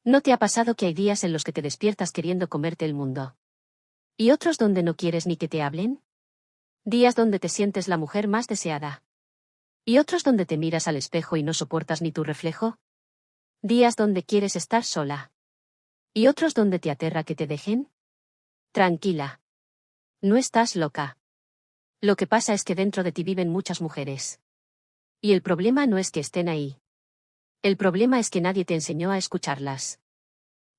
¿No te ha pasado que hay días en los que te despiertas queriendo comerte el mundo? ¿Y otros donde no quieres ni que te hablen? Días donde te sientes la mujer más deseada. ¿Y otros donde te miras al espejo y no soportas ni tu reflejo? Días donde quieres estar sola. ¿Y otros donde te aterra que te dejen? Tranquila. No estás loca. Lo que pasa es que dentro de ti viven muchas mujeres. Y el problema no es que estén ahí. El problema es que nadie te enseñó a escucharlas.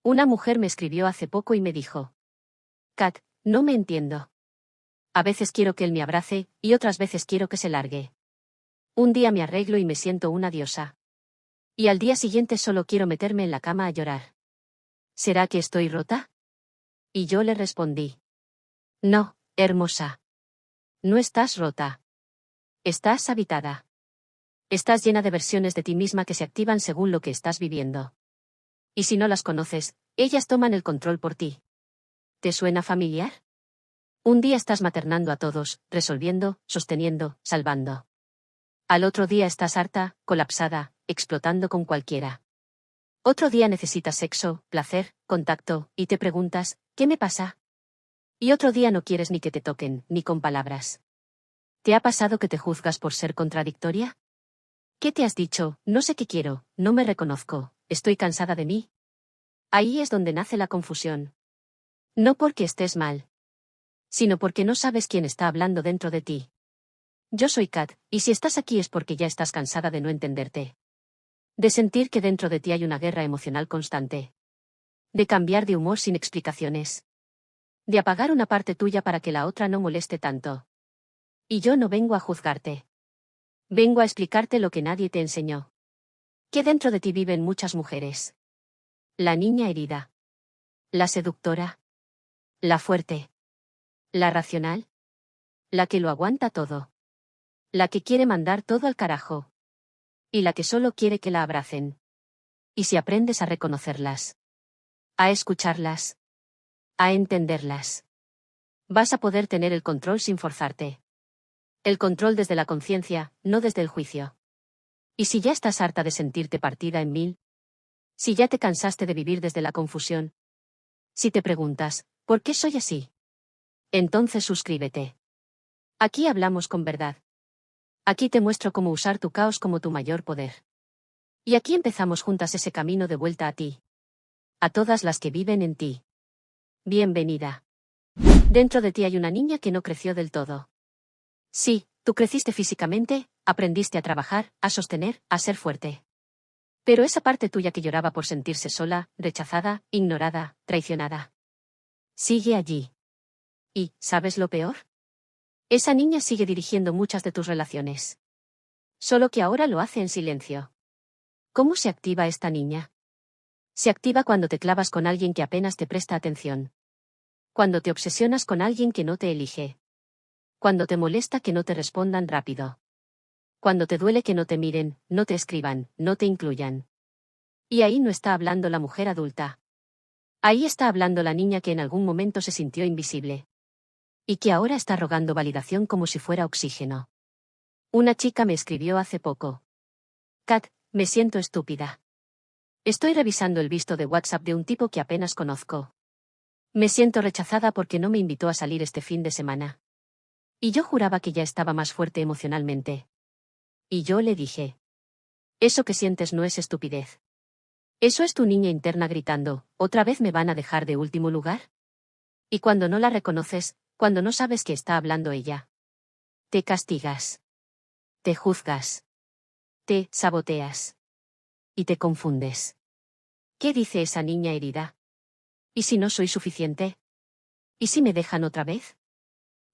Una mujer me escribió hace poco y me dijo: Kat, no me entiendo. A veces quiero que él me abrace, y otras veces quiero que se largue. Un día me arreglo y me siento una diosa. Y al día siguiente solo quiero meterme en la cama a llorar. ¿Será que estoy rota? Y yo le respondí: No, hermosa. No estás rota. Estás habitada. Estás llena de versiones de ti misma que se activan según lo que estás viviendo. Y si no las conoces, ellas toman el control por ti. ¿Te suena familiar? Un día estás maternando a todos, resolviendo, sosteniendo, salvando. Al otro día estás harta, colapsada, explotando con cualquiera. Otro día necesitas sexo, placer, contacto, y te preguntas, ¿qué me pasa? Y otro día no quieres ni que te toquen, ni con palabras. ¿Te ha pasado que te juzgas por ser contradictoria? ¿Qué te has dicho? No sé qué quiero, no me reconozco, estoy cansada de mí. Ahí es donde nace la confusión. No porque estés mal, sino porque no sabes quién está hablando dentro de ti. Yo soy Kat, y si estás aquí es porque ya estás cansada de no entenderte. De sentir que dentro de ti hay una guerra emocional constante. De cambiar de humor sin explicaciones. De apagar una parte tuya para que la otra no moleste tanto. Y yo no vengo a juzgarte. Vengo a explicarte lo que nadie te enseñó. Que dentro de ti viven muchas mujeres. La niña herida. La seductora. La fuerte. La racional. La que lo aguanta todo. La que quiere mandar todo al carajo. Y la que solo quiere que la abracen. Y si aprendes a reconocerlas, a escucharlas, a entenderlas, vas a poder tener el control sin forzarte. El control desde la conciencia, no desde el juicio. Y si ya estás harta de sentirte partida en mil, si ya te cansaste de vivir desde la confusión, si te preguntas, ¿por qué soy así? Entonces suscríbete. Aquí hablamos con verdad. Aquí te muestro cómo usar tu caos como tu mayor poder. Y aquí empezamos juntas ese camino de vuelta a ti. A todas las que viven en ti. Bienvenida. Dentro de ti hay una niña que no creció del todo. Sí, tú creciste físicamente, aprendiste a trabajar, a sostener, a ser fuerte. Pero esa parte tuya que lloraba por sentirse sola, rechazada, ignorada, traicionada, sigue allí. Y, ¿sabes lo peor? Esa niña sigue dirigiendo muchas de tus relaciones. Solo que ahora lo hace en silencio. ¿Cómo se activa esta niña? Se activa cuando te clavas con alguien que apenas te presta atención. Cuando te obsesionas con alguien que no te elige. Cuando te molesta que no te respondan rápido. Cuando te duele que no te miren, no te escriban, no te incluyan. Y ahí no está hablando la mujer adulta. Ahí está hablando la niña que en algún momento se sintió invisible. Y que ahora está rogando validación como si fuera oxígeno. Una chica me escribió hace poco: Kat, me siento estúpida. Estoy revisando el visto de WhatsApp de un tipo que apenas conozco. Me siento rechazada porque no me invitó a salir este fin de semana. Y yo juraba que ya estaba más fuerte emocionalmente. Y yo le dije: eso que sientes no es estupidez. Eso es tu niña interna gritando, ¿otra vez me van a dejar de último lugar? Y cuando no la reconoces, cuando no sabes que está hablando ella, te castigas. Te juzgas. Te saboteas. Y te confundes. ¿Qué dice esa niña herida? ¿Y si no soy suficiente? ¿Y si me dejan otra vez?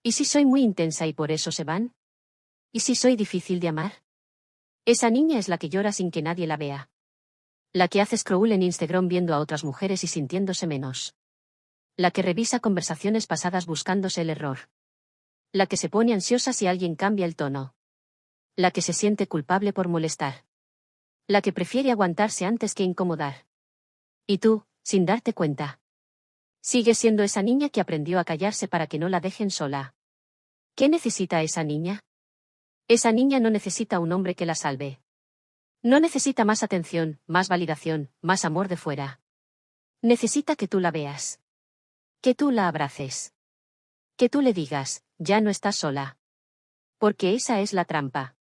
¿Y si soy muy intensa y por eso se van? ¿Y si soy difícil de amar? Esa niña es la que llora sin que nadie la vea. La que hace scroll en Instagram viendo a otras mujeres y sintiéndose menos. La que revisa conversaciones pasadas buscándose el error. La que se pone ansiosa si alguien cambia el tono. La que se siente culpable por molestar. La que prefiere aguantarse antes que incomodar. Y tú, sin darte cuenta, sigues siendo esa niña que aprendió a callarse para que no la dejen sola. ¿Qué necesita esa niña? Esa niña no necesita un hombre que la salve. No necesita más atención, más validación, más amor de fuera. Necesita que tú la veas. Que tú la abraces. Que tú le digas, ya no estás sola. Porque esa es la trampa.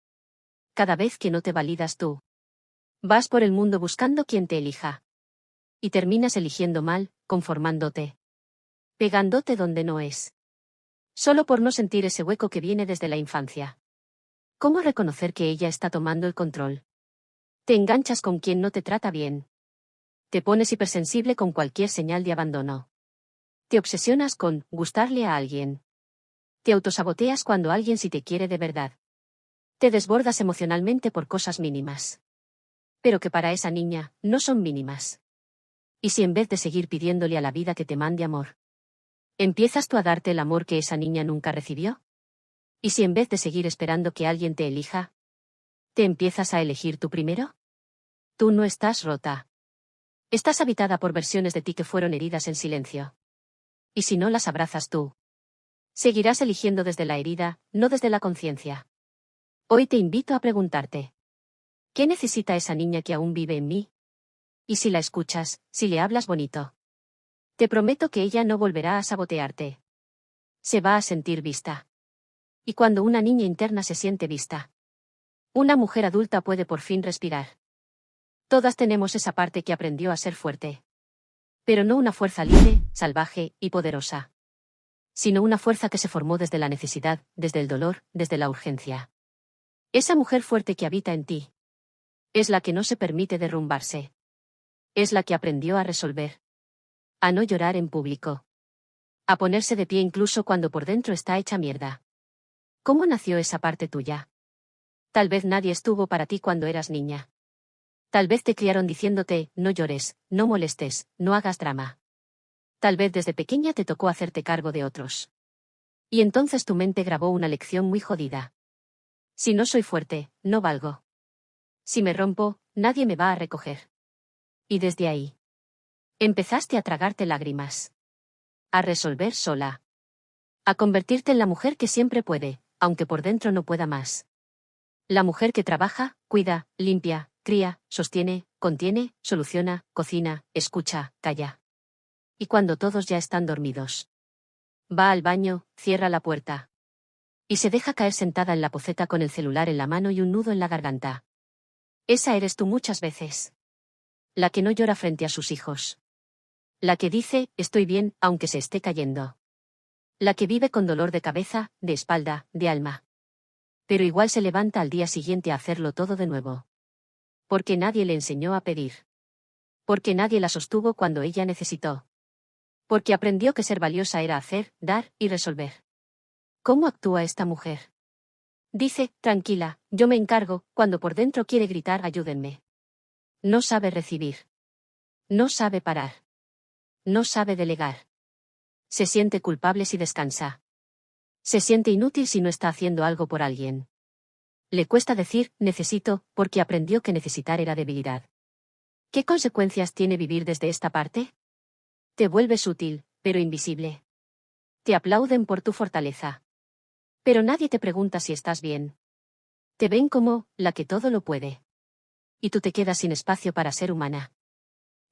Cada vez que no te validas tú, vas por el mundo buscando quien te elija. Y terminas eligiendo mal, conformándote. Pegándote donde no es. Solo por no sentir ese hueco que viene desde la infancia. ¿Cómo reconocer que ella está tomando el control? Te enganchas con quien no te trata bien. Te pones hipersensible con cualquier señal de abandono. Te obsesionas con gustarle a alguien. Te autosaboteas cuando alguien sí te quiere de verdad. Te desbordas emocionalmente por cosas mínimas. Pero que para esa niña no son mínimas. ¿Y si en vez de seguir pidiéndole a la vida que te mande amor, empiezas tú a darte el amor que esa niña nunca recibió? ¿Y si en vez de seguir esperando que alguien te elija, te empiezas a elegir tú primero? Tú no estás rota. Estás habitada por versiones de ti que fueron heridas en silencio. Y si no las abrazas tú, seguirás eligiendo desde la herida, no desde la conciencia. Hoy te invito a preguntarte, ¿qué necesita esa niña que aún vive en mí? Y si la escuchas, si le hablas bonito, te prometo que ella no volverá a sabotearte. Se va a sentir vista. Y cuando una niña interna se siente vista, una mujer adulta puede por fin respirar. Todas tenemos esa parte que aprendió a ser fuerte. Pero no una fuerza libre, salvaje y poderosa. Sino una fuerza que se formó desde la necesidad, desde el dolor, desde la urgencia. Esa mujer fuerte que habita en ti es la que no se permite derrumbarse. Es la que aprendió a resolver. A no llorar en público. A ponerse de pie incluso cuando por dentro está hecha mierda. ¿Cómo nació esa parte tuya? Tal vez nadie estuvo para ti cuando eras niña. Tal vez te criaron diciéndote, no llores, no molestes, no hagas drama. Tal vez desde pequeña te tocó hacerte cargo de otros. Y entonces tu mente grabó una lección muy jodida. Si no soy fuerte, no valgo. Si me rompo, nadie me va a recoger. Y desde ahí, empezaste a tragarte lágrimas. A resolver sola. A convertirte en la mujer que siempre puede, aunque por dentro no pueda más. La mujer que trabaja, cuida, limpia, cría, sostiene, contiene, soluciona, cocina, escucha, calla. Y cuando todos ya están dormidos, va al baño, cierra la puerta. Y se deja caer sentada en la poceta con el celular en la mano y un nudo en la garganta. Esa eres tú muchas veces. La que no llora frente a sus hijos. La que dice, estoy bien, aunque se esté cayendo. La que vive con dolor de cabeza, de espalda, de alma. Pero igual se levanta al día siguiente a hacerlo todo de nuevo. Porque nadie le enseñó a pedir. Porque nadie la sostuvo cuando ella necesitó. Porque aprendió que ser valiosa era hacer, dar y resolver. ¿Cómo actúa esta mujer? Dice, tranquila, yo me encargo, cuando por dentro quiere gritar, ayúdenme. No sabe recibir. No sabe parar. No sabe delegar. Se siente culpable si descansa. Se siente inútil si no está haciendo algo por alguien. Le cuesta decir, necesito, porque aprendió que necesitar era debilidad. ¿Qué consecuencias tiene vivir desde esta parte? Te vuelves útil, pero invisible. Te aplauden por tu fortaleza. Pero nadie te pregunta si estás bien. Te ven como, la que todo lo puede. Y tú te quedas sin espacio para ser humana.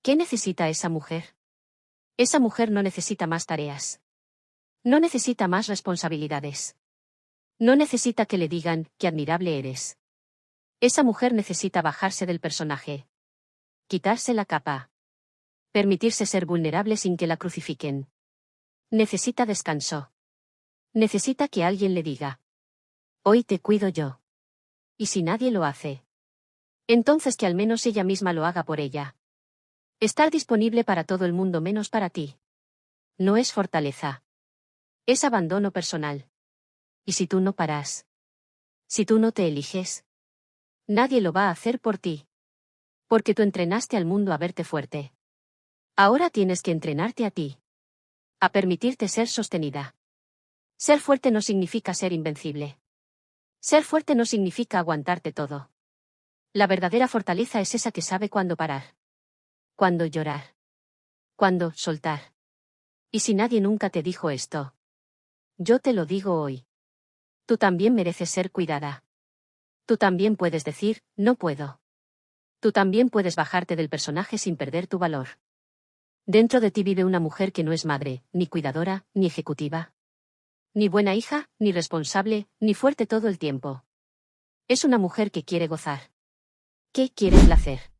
¿Qué necesita esa mujer? Esa mujer no necesita más tareas. No necesita más responsabilidades. No necesita que le digan, qué admirable eres. Esa mujer necesita bajarse del personaje. Quitarse la capa. Permitirse ser vulnerable sin que la crucifiquen. Necesita descanso. Necesita que alguien le diga. Hoy te cuido yo. Y si nadie lo hace, entonces que al menos ella misma lo haga por ella. Estar disponible para todo el mundo menos para ti. No es fortaleza. Es abandono personal. ¿Y si tú no paras? Si tú no te eliges, nadie lo va a hacer por ti. Porque tú entrenaste al mundo a verte fuerte. Ahora tienes que entrenarte a ti. A permitirte ser sostenida. Ser fuerte no significa ser invencible. Ser fuerte no significa aguantarte todo. La verdadera fortaleza es esa que sabe cuándo parar. Cuándo llorar. Cuándo soltar. Y si nadie nunca te dijo esto, yo te lo digo hoy. Tú también mereces ser cuidada. Tú también puedes decir, no puedo. Tú también puedes bajarte del personaje sin perder tu valor. Dentro de ti vive una mujer que no es madre, ni cuidadora, ni ejecutiva. Ni buena hija, ni responsable, ni fuerte todo el tiempo. Es una mujer que quiere gozar. Que quiere placer.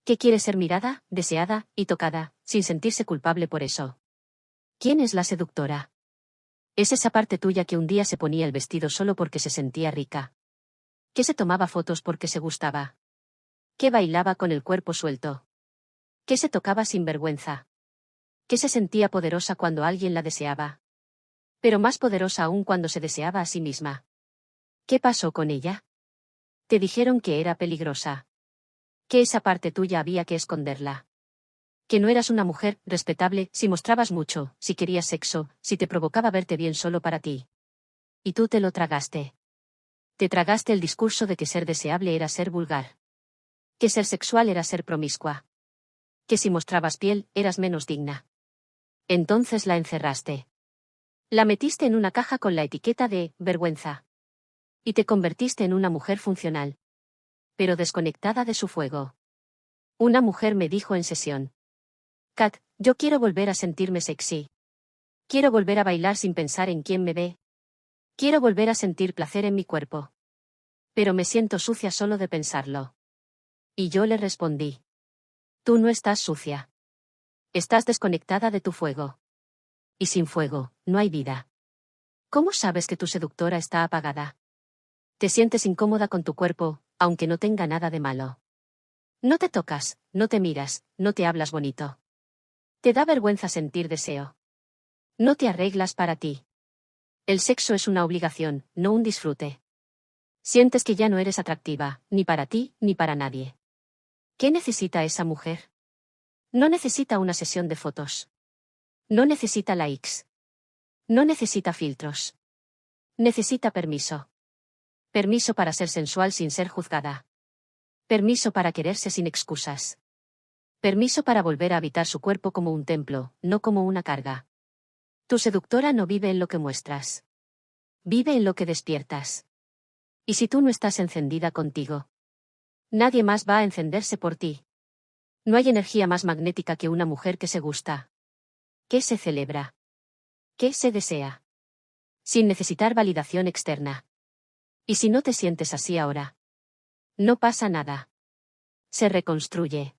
Que quiere ser mirada, deseada y tocada, sin sentirse culpable por eso. ¿Quién es la seductora? Es esa parte tuya que un día se ponía el vestido solo porque se sentía rica. Que se tomaba fotos porque se gustaba. Que bailaba con el cuerpo suelto. Que se tocaba sin vergüenza. Que se sentía poderosa cuando alguien la deseaba. Pero más poderosa aún cuando se deseaba a sí misma. ¿Qué pasó con ella? Te dijeron que era peligrosa. Que esa parte tuya había que esconderla. Que no eras una mujer respetable si mostrabas mucho, si querías sexo, si te provocaba verte bien solo para ti. Y tú te lo tragaste. Te tragaste el discurso de que ser deseable era ser vulgar. Que ser sexual era ser promiscua. Que si mostrabas piel, eras menos digna. Entonces la encerraste. La metiste en una caja con la etiqueta de vergüenza. Y te convertiste en una mujer funcional. Pero desconectada de su fuego. Una mujer me dijo en sesión: Kat, yo quiero volver a sentirme sexy. Quiero volver a bailar sin pensar en quién me ve. Quiero volver a sentir placer en mi cuerpo. Pero me siento sucia solo de pensarlo. Y yo le respondí: tú no estás sucia. Estás desconectada de tu fuego. Y sin fuego, no hay vida. ¿Cómo sabes que tu seductora está apagada? Te sientes incómoda con tu cuerpo, aunque no tenga nada de malo. No te tocas, no te miras, no te hablas bonito. Te da vergüenza sentir deseo. No te arreglas para ti. El sexo es una obligación, no un disfrute. Sientes que ya no eres atractiva, ni para ti, ni para nadie. ¿Qué necesita esa mujer? No necesita una sesión de fotos. No necesita likes. No necesita filtros. Necesita permiso. Permiso para ser sensual sin ser juzgada. Permiso para quererse sin excusas. Permiso para volver a habitar su cuerpo como un templo, no como una carga. Tu seductora no vive en lo que muestras. Vive en lo que despiertas. Y si tú no estás encendida contigo, nadie más va a encenderse por ti. No hay energía más magnética que una mujer que se gusta. Que se celebra. Que se desea. Sin necesitar validación externa. Y si no te sientes así ahora, no pasa nada. Se reconstruye.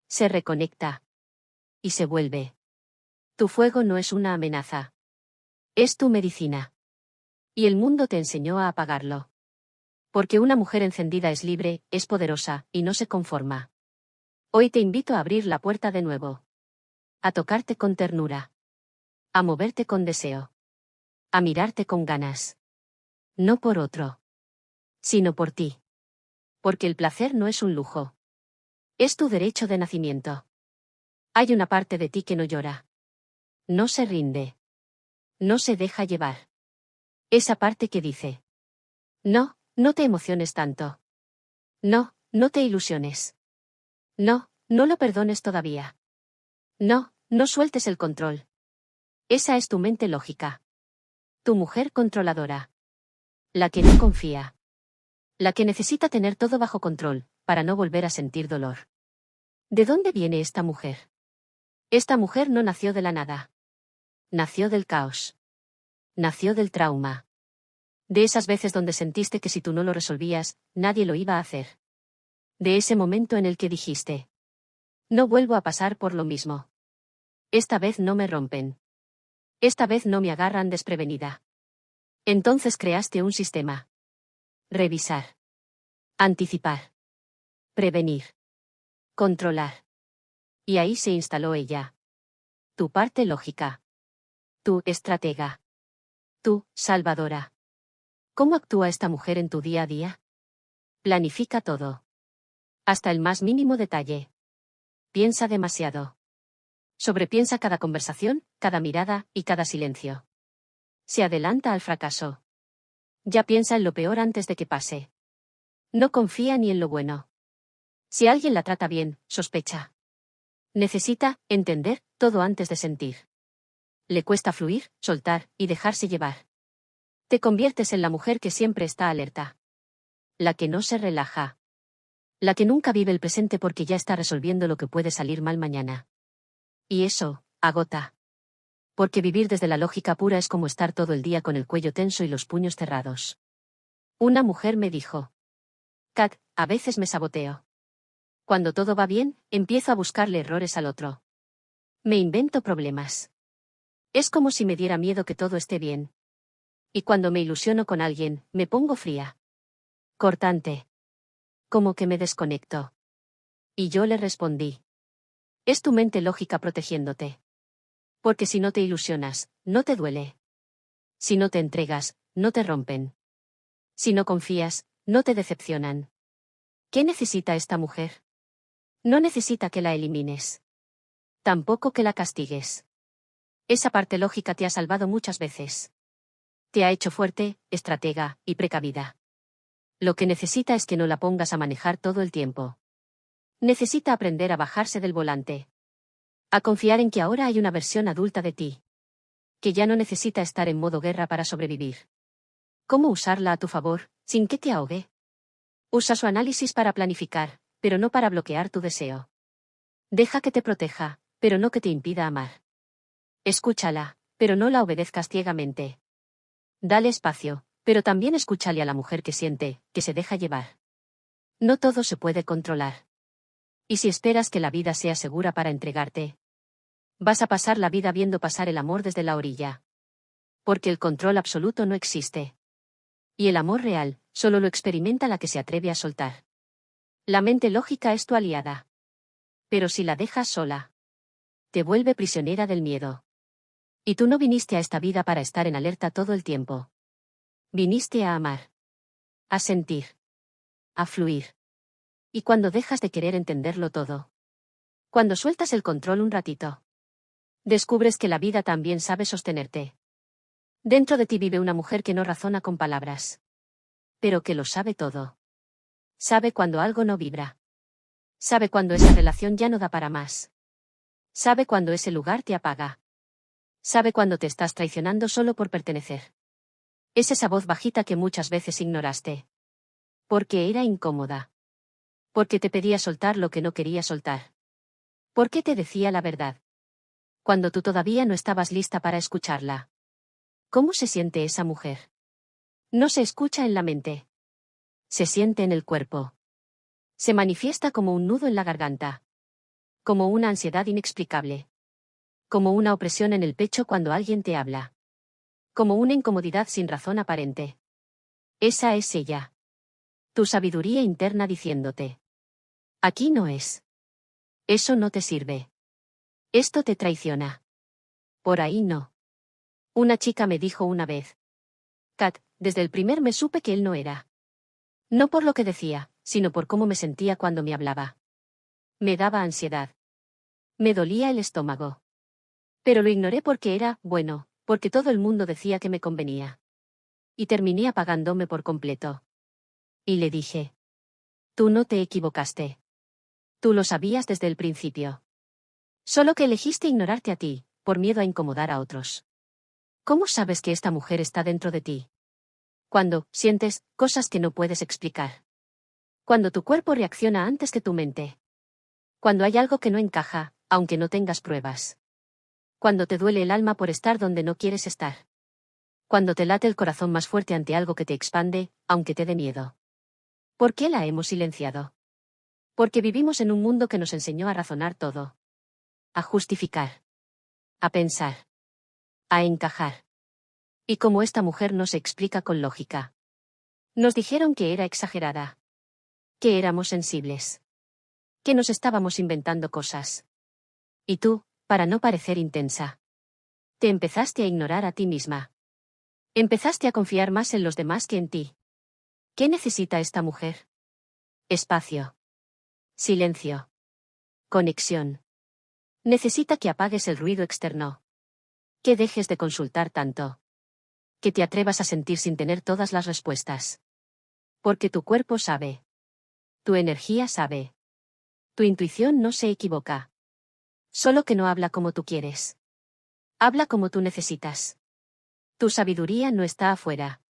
Se reconecta. Y se vuelve. Tu fuego no es una amenaza. Es tu medicina. Y el mundo te enseñó a apagarlo. Porque una mujer encendida es libre, es poderosa, y no se conforma. Hoy te invito a abrir la puerta de nuevo. A tocarte con ternura. A moverte con deseo. A mirarte con ganas. No por otro. Sino por ti. Porque el placer no es un lujo. Es tu derecho de nacimiento. Hay una parte de ti que no llora. No se rinde. No se deja llevar. Esa parte que dice: no, no te emociones tanto. No, no te ilusiones. No, no lo perdones todavía. No, no sueltes el control. Esa es tu mente lógica. Tu mujer controladora. La que no confía. La que necesita tener todo bajo control, para no volver a sentir dolor. ¿De dónde viene esta mujer? Esta mujer no nació de la nada. Nació del caos. Nació del trauma. De esas veces donde sentiste que si tú no lo resolvías, nadie lo iba a hacer. De ese momento en el que dijiste: no vuelvo a pasar por lo mismo. Esta vez no me rompen. Esta vez no me agarran desprevenida. Entonces creaste un sistema. Revisar. Anticipar. Prevenir. Controlar. Y ahí se instaló ella. Tu parte lógica. Tu estratega. Tu salvadora. ¿Cómo actúa esta mujer en tu día a día? Planifica todo. Hasta el más mínimo detalle. Piensa demasiado. Sobrepiensa cada conversación, cada mirada y cada silencio. Se adelanta al fracaso. Ya piensa en lo peor antes de que pase. No confía ni en lo bueno. Si alguien la trata bien, sospecha. Necesita entender todo antes de sentir. Le cuesta fluir, soltar y dejarse llevar. Te conviertes en la mujer que siempre está alerta. La que no se relaja. La que nunca vive el presente porque ya está resolviendo lo que puede salir mal mañana. Y eso, agota. Porque vivir desde la lógica pura es como estar todo el día con el cuello tenso y los puños cerrados. Una mujer me dijo: Kat, a veces me saboteo. Cuando todo va bien, empiezo a buscarle errores al otro. Me invento problemas. Es como si me diera miedo que todo esté bien. Y cuando me ilusiono con alguien, me pongo fría. Cortante. Como que me desconecto. Y yo le respondí: es tu mente lógica protegiéndote. Porque si no te ilusionas, no te duele. Si no te entregas, no te rompen. Si no confías, no te decepcionan. ¿Qué necesita esta mujer? No necesita que la elimines. Tampoco que la castigues. Esa parte lógica te ha salvado muchas veces. Te ha hecho fuerte, estratega y precavida. Lo que necesita es que no la pongas a manejar todo el tiempo. Necesita aprender a bajarse del volante. A confiar en que ahora hay una versión adulta de ti. Que ya no necesita estar en modo guerra para sobrevivir. ¿Cómo usarla a tu favor, sin que te ahogue? Usa su análisis para planificar, pero no para bloquear tu deseo. Deja que te proteja, pero no que te impida amar. Escúchala, pero no la obedezcas ciegamente. Dale espacio, pero también escúchale a la mujer que siente, que se deja llevar. No todo se puede controlar. Y si esperas que la vida sea segura para entregarte, vas a pasar la vida viendo pasar el amor desde la orilla. Porque el control absoluto no existe. Y el amor real, solo lo experimenta la que se atreve a soltar. La mente lógica es tu aliada. Pero si la dejas sola, te vuelve prisionera del miedo. Y tú no viniste a esta vida para estar en alerta todo el tiempo. Viniste a amar. A sentir. A fluir. Y cuando dejas de querer entenderlo todo. Cuando sueltas el control un ratito. Descubres que la vida también sabe sostenerte. Dentro de ti vive una mujer que no razona con palabras. Pero que lo sabe todo. Sabe cuando algo no vibra. Sabe cuando esa relación ya no da para más. Sabe cuando ese lugar te apaga. Sabe cuando te estás traicionando solo por pertenecer. Es esa voz bajita que muchas veces ignoraste. Porque era incómoda. Porque te pedía soltar lo que no quería soltar. Porque te decía la verdad. Cuando tú todavía no estabas lista para escucharla. ¿Cómo se siente esa mujer? No se escucha en la mente. Se siente en el cuerpo. Se manifiesta como un nudo en la garganta. Como una ansiedad inexplicable. Como una opresión en el pecho cuando alguien te habla. Como una incomodidad sin razón aparente. Esa es ella. Tu sabiduría interna diciéndote: aquí no es. Eso no te sirve. Esto te traiciona. Por ahí no. Una chica me dijo una vez: Kat, desde el primer me supe que él no era. No por lo que decía, sino por cómo me sentía cuando me hablaba. Me daba ansiedad. Me dolía el estómago. Pero lo ignoré porque era, bueno, porque todo el mundo decía que me convenía. Y terminé apagándome por completo. Y le dije: tú no te equivocaste. Tú lo sabías desde el principio. Solo que elegiste ignorarte a ti, por miedo a incomodar a otros. ¿Cómo sabes que esta mujer está dentro de ti? Cuando sientes cosas que no puedes explicar. Cuando tu cuerpo reacciona antes que tu mente. Cuando hay algo que no encaja, aunque no tengas pruebas. Cuando te duele el alma por estar donde no quieres estar. Cuando te late el corazón más fuerte ante algo que te expande, aunque te dé miedo. ¿Por qué la hemos silenciado? Porque vivimos en un mundo que nos enseñó a razonar todo. A justificar. A pensar. A encajar. Y como esta mujer no se explica con lógica. Nos dijeron que era exagerada. Que éramos sensibles. Que nos estábamos inventando cosas. Y tú, para no parecer intensa, te empezaste a ignorar a ti misma. Empezaste a confiar más en los demás que en ti. ¿Qué necesita esta mujer? Espacio. Silencio. Conexión. Necesita que apagues el ruido externo. Que dejes de consultar tanto. Que te atrevas a sentir sin tener todas las respuestas. Porque tu cuerpo sabe. Tu energía sabe. Tu intuición no se equivoca. Solo que no habla como tú quieres. Habla como tú necesitas. Tu sabiduría no está afuera.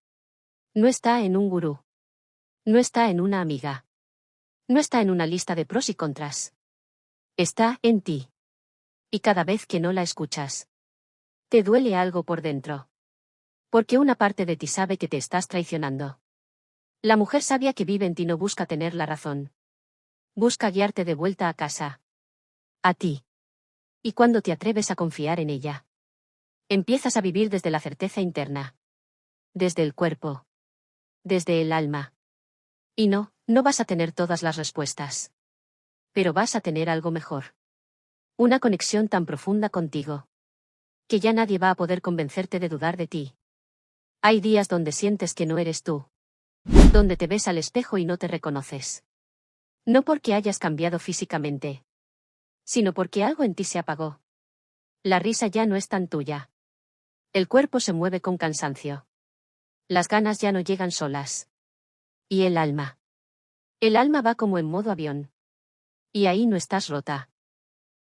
No está en un gurú. No está en una amiga. No está en una lista de pros y contras. Está en ti. Y cada vez que no la escuchas, te duele algo por dentro. Porque una parte de ti sabe que te estás traicionando. La mujer sabia que vive en ti no busca tener la razón. Busca guiarte de vuelta a casa. A ti. Y cuando te atreves a confiar en ella, empiezas a vivir desde la certeza interna. Desde el cuerpo. Desde el alma. Y no vas a tener todas las respuestas. Pero vas a tener algo mejor. Una conexión tan profunda contigo, que ya nadie va a poder convencerte de dudar de ti. Hay días donde sientes que no eres tú. Donde te ves al espejo y no te reconoces. No porque hayas cambiado físicamente, sino porque algo en ti se apagó. La risa ya no es tan tuya. El cuerpo se mueve con cansancio. Las ganas ya no llegan solas. Y el alma. El alma va como en modo avión. Y ahí no estás rota.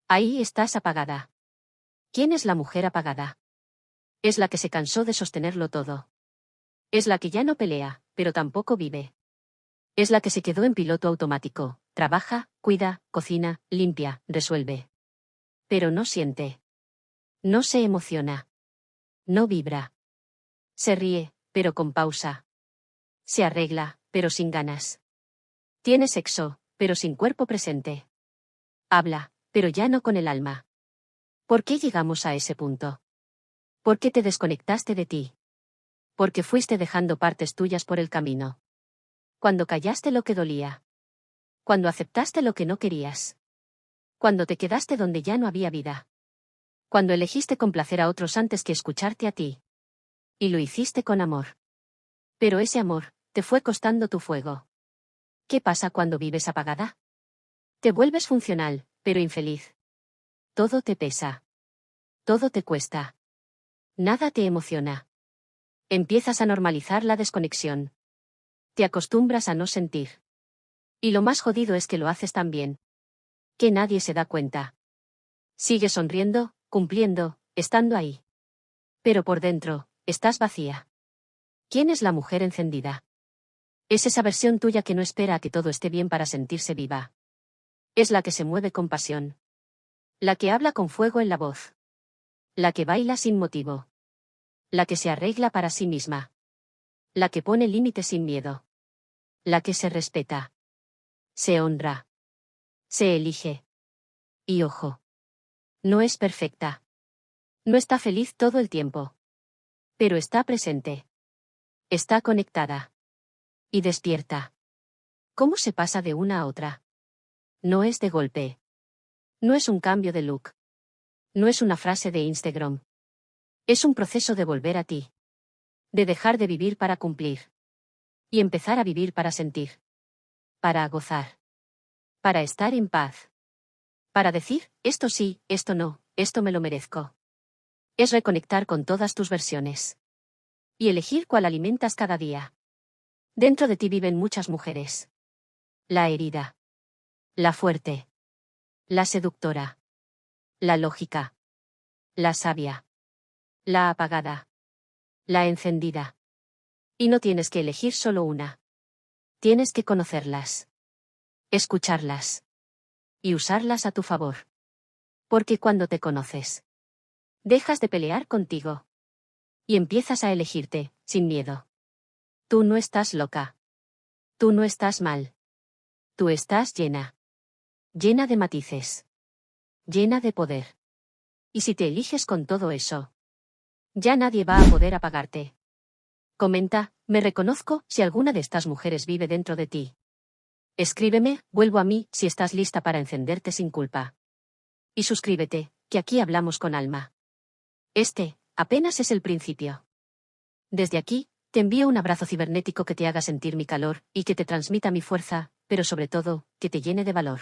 Ahí estás apagada. ¿Quién es la mujer apagada? Es la que se cansó de sostenerlo todo. Es la que ya no pelea, pero tampoco vive. Es la que se quedó en piloto automático. Trabaja, cuida, cocina, limpia, resuelve. Pero no siente. No se emociona. No vibra. Se ríe, pero con pausa. Se arregla, pero sin ganas. Tiene sexo, pero sin cuerpo presente. Habla, pero ya no con el alma. ¿Por qué llegamos a ese punto? ¿Por qué te desconectaste de ti? Porque fuiste dejando partes tuyas por el camino. Cuando callaste lo que dolía. Cuando aceptaste lo que no querías. Cuando te quedaste donde ya no había vida. Cuando elegiste complacer a otros antes que escucharte a ti. Y lo hiciste con amor. Pero ese amor, te fue costando tu fuego. ¿Qué pasa cuando vives apagada? Te vuelves funcional, pero infeliz. Todo te pesa. Todo te cuesta. Nada te emociona. Empiezas a normalizar la desconexión. Te acostumbras a no sentir. Y lo más jodido es que lo haces tan bien, que nadie se da cuenta. Sigues sonriendo, cumpliendo, estando ahí. Pero por dentro, estás vacía. ¿Quién es la mujer encendida? Es esa versión tuya que no espera a que todo esté bien para sentirse viva. Es la que se mueve con pasión. La que habla con fuego en la voz. La que baila sin motivo. La que se arregla para sí misma. La que pone límites sin miedo. La que se respeta. Se honra. Se elige. Y ojo. No es perfecta. No está feliz todo el tiempo. Pero está presente. Está conectada. Y despierta. ¿Cómo se pasa de una a otra? No es de golpe. No es un cambio de look. No es una frase de Instagram. Es un proceso de volver a ti. De dejar de vivir para cumplir. Y empezar a vivir para sentir. Para gozar. Para estar en paz. Para decir, esto sí, esto no, esto me lo merezco. Es reconectar con todas tus versiones. Y elegir cuál alimentas cada día. Dentro de ti viven muchas mujeres. La herida. La fuerte. La seductora. La lógica. La sabia. La apagada. La encendida. Y no tienes que elegir solo una. Tienes que conocerlas. Escucharlas. Y usarlas a tu favor. Porque cuando te conoces, dejas de pelear contigo. Y empiezas a elegirte, sin miedo. Tú no estás loca. Tú no estás mal. Tú estás llena. Llena de matices. Llena de poder. Y si te eliges con todo eso, ya nadie va a poder apagarte. Comenta, me reconozco, si alguna de estas mujeres vive dentro de ti. Escríbeme, vuelvo a mí, si estás lista para encenderte sin culpa. Y suscríbete, que aquí hablamos con alma. Este, apenas es el principio. Desde aquí, te envío un abrazo cibernético que te haga sentir mi calor, y que te transmita mi fuerza, pero sobre todo, que te llene de valor.